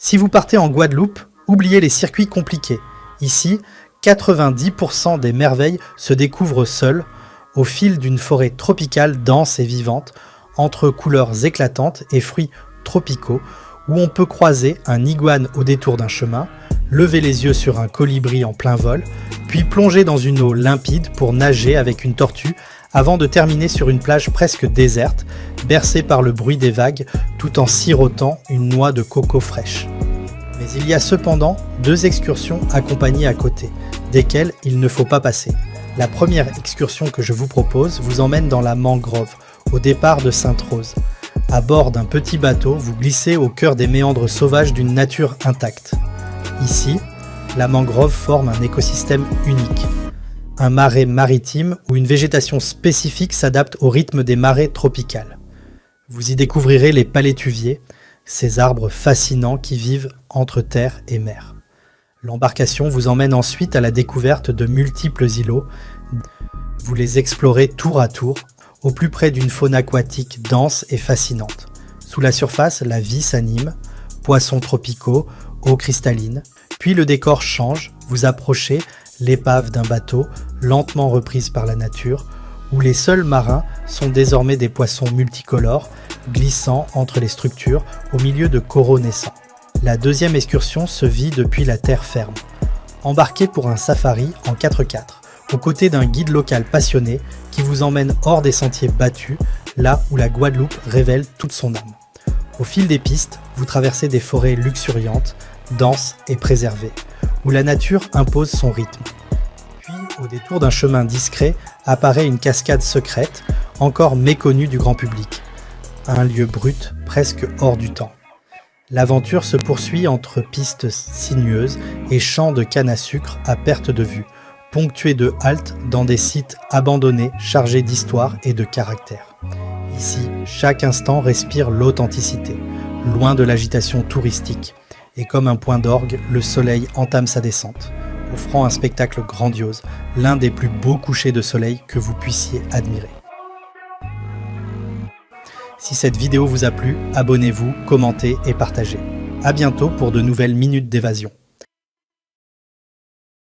Si vous partez en Guadeloupe, oubliez les circuits compliqués. Ici, 90% des merveilles se découvrent seules, au fil d'une forêt tropicale dense et vivante, entre couleurs éclatantes et fruits tropicaux, où on peut croiser un iguane au détour d'un chemin, lever les yeux sur un colibri en plein vol, puis plonger dans une eau limpide pour nager avec une tortue, avant de terminer sur une plage presque déserte, bercée par le bruit des vagues, tout en sirotant une noix de coco fraîche. Mais il y a cependant 2 excursions accompagnées à côté, desquelles il ne faut pas passer. La première excursion que je vous propose vous emmène dans la mangrove, au départ de Sainte-Rose. À bord d'un petit bateau, vous glissez au cœur des méandres sauvages d'une nature intacte. Ici, la mangrove forme un écosystème unique. Un marais maritime où une végétation spécifique s'adapte au rythme des marées tropicales. Vous y découvrirez les palétuviers, ces arbres fascinants qui vivent entre terre et mer. L'embarcation vous emmène ensuite à la découverte de multiples îlots. Vous les explorez tour à tour, au plus près d'une faune aquatique dense et fascinante. Sous la surface, la vie s'anime, poissons tropicaux, eau cristalline. Puis le décor change, vous approchez l'épave d'un bateau, lentement reprise par la nature, où les seuls marins sont désormais des poissons multicolores, glissant entre les structures au milieu de coraux naissants. La deuxième excursion se vit depuis la terre ferme. Embarquez pour un safari en 4x4, aux côtés d'un guide local passionné qui vous emmène hors des sentiers battus, là où la Guadeloupe révèle toute son âme. Au fil des pistes, vous traversez des forêts luxuriantes, denses et préservées, où la nature impose son rythme. Puis, au détour d'un chemin discret, apparaît une cascade secrète, encore méconnue du grand public. Un lieu brut, presque hors du temps. L'aventure se poursuit entre pistes sinueuses et champs de canne à sucre à perte de vue, ponctués de haltes dans des sites abandonnés chargés d'histoire et de caractère. Ici, chaque instant respire l'authenticité, loin de l'agitation touristique. Et comme un point d'orgue, le soleil entame sa descente, offrant un spectacle grandiose, l'un des plus beaux couchers de soleil que vous puissiez admirer. Si cette vidéo vous a plu, abonnez-vous, commentez et partagez. À bientôt pour de nouvelles minutes d'évasion.